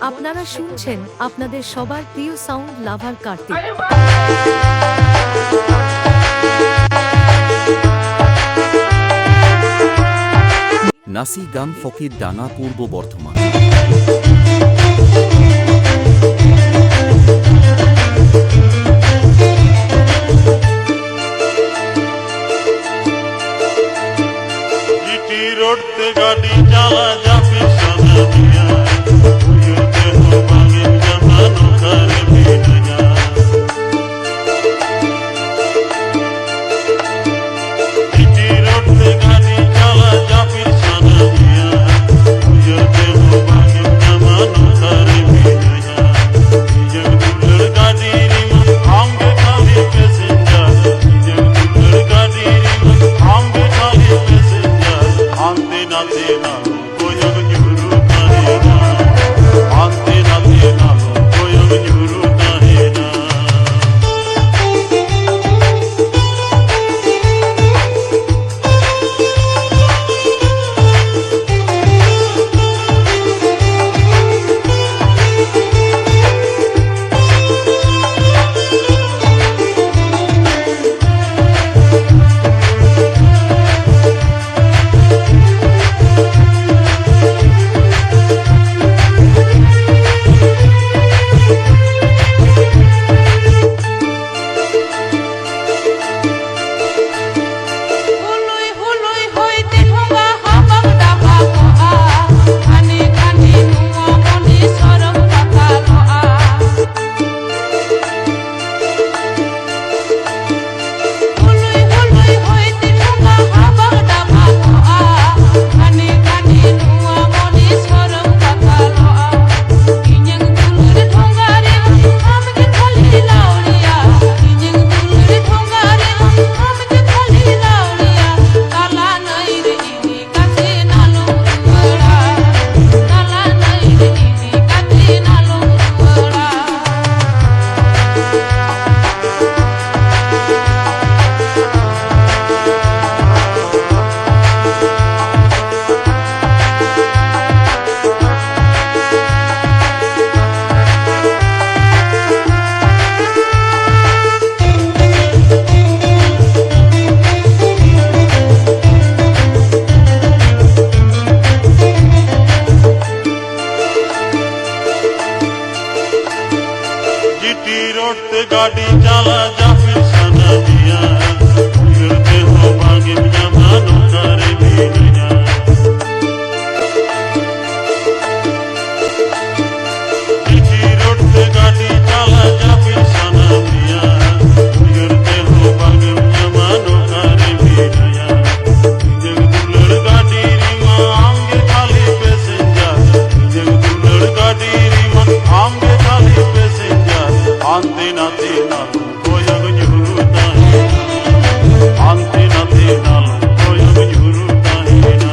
আপনারা শুনছেন আপনাদের সবার প্রিয় সাউন্ড লাভার কার্তিক। নাসি গান ফকির ডাঙ্গা, পূর্ব বর্ধমান। গাড়ি চালা যাবে সামনে ভাঙে জামানো করে ভিড়া সিটি রোডে গাড়ি চালা যাবে সামনে ভাঙে জামানো করে ভিড়া দুলের গাড়ি আঙ্গে খালি প্যাসেঞ্জার দুলের গাড়ি আঙ্গে খালি প্যাসেঞ্জার আনতে নাতে না কোয়গ জুরু তাহে না আনতে নাতে না কোয়গ জুরু তাহে না गाड़ी चला जाफिर सना दिया गिरते हो भागे जमानो करे भीड़िया जीटी रोड पे गाड़ी चला जाफिर सना दिया गिरते हो भागे जमानो करे भीड़िया जगदुलर गाड़ी रीमा आंगे खाली पैसेंजर जगदुलर गाड़ी रीमा आंगे खाली पैसेंजर आंते नाते ना कोयग जरूर ताहे ना आंते नाते ना कोयग जरूर ताहे ना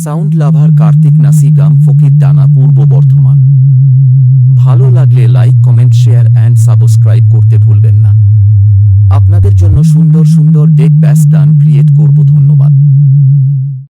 সাউন্ড লাভার কার্তিক নাসি গাম ফকির ডানা পূর্ব বর্ধমান। ভালো লাগলে like comment share and subscribe করতে ভুলবেন না। আপনাদের জন্য সুন্দর সুন্দর